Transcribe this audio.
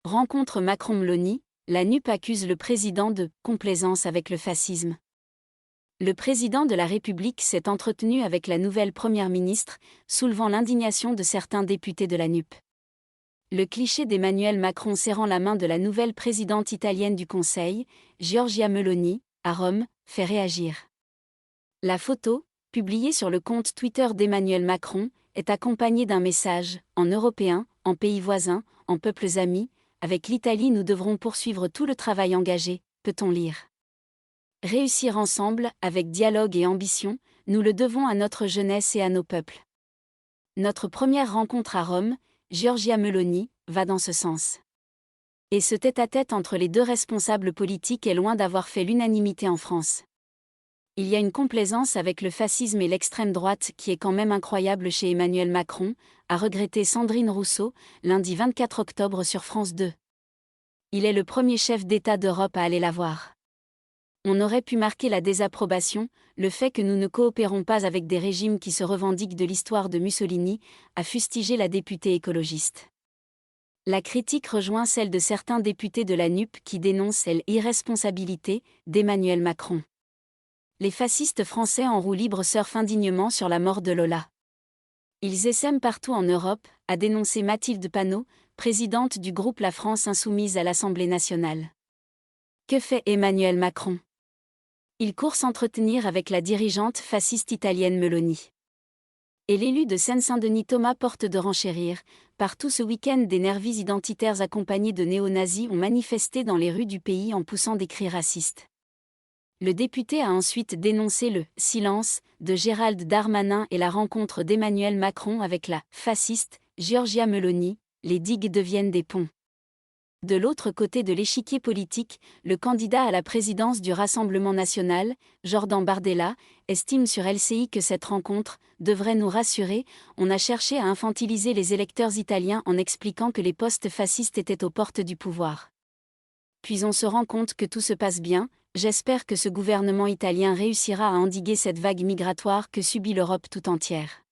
Rencontre Macron-Meloni, la NUP accuse le président de « complaisance avec le fascisme ». Le président de la République s'est entretenu avec la nouvelle première ministre, soulevant l'indignation de certains députés de la NUP. Le cliché d'Emmanuel Macron serrant la main de la nouvelle présidente italienne du Conseil, Giorgia Meloni, à Rome, fait réagir. La photo, publiée sur le compte Twitter d'Emmanuel Macron, est accompagnée d'un message « En européen, en pays voisins, en peuples amis, avec l'Italie nous devrons poursuivre tout le travail engagé », peut-on lire. Réussir ensemble, avec dialogue et ambition, nous le devons à notre jeunesse et à nos peuples. Notre première rencontre à Rome, Giorgia Meloni, va dans ce sens. Et ce tête-à-tête entre les deux responsables politiques est loin d'avoir fait l'unanimité en France. Il y a une complaisance avec le fascisme et l'extrême droite qui est quand même incroyable chez Emmanuel Macron, a regretté Sandrine Rousseau, lundi 24 octobre sur France 2. Il est le premier chef d'État d'Europe à aller la voir. On aurait pu marquer la désapprobation, le fait que nous ne coopérons pas avec des régimes qui se revendiquent de l'histoire de Mussolini, a fustigé la députée écologiste. La critique rejoint celle de certains députés de la NUP qui dénoncent l'irresponsabilité d'Emmanuel Macron. Les fascistes français en roue libre surfent indignement sur la mort de Lola. Ils essaiment partout en Europe, a dénoncé Mathilde Panot, présidente du groupe La France Insoumise à l'Assemblée nationale. Que fait Emmanuel Macron ? Il court s'entretenir avec la dirigeante fasciste italienne Meloni. Et l'élu de Seine-Saint-Denis Thomas Porte de renchérir. Partout ce week-end, des nervis identitaires accompagnés de néo-nazis ont manifesté dans les rues du pays en poussant des cris racistes. Le député a ensuite dénoncé le « silence » de Gérald Darmanin et la rencontre d'Emmanuel Macron avec la « fasciste » Giorgia Meloni, les digues deviennent des ponts. De l'autre côté de l'échiquier politique, le candidat à la présidence du Rassemblement national, Jordan Bardella, estime sur LCI que cette rencontre devrait nous rassurer. On a cherché à infantiliser les électeurs italiens en expliquant que les postes fascistes étaient aux portes du pouvoir. Puis on se rend compte que tout se passe bien. J'espère que ce gouvernement italien réussira à endiguer cette vague migratoire que subit l'Europe tout entière.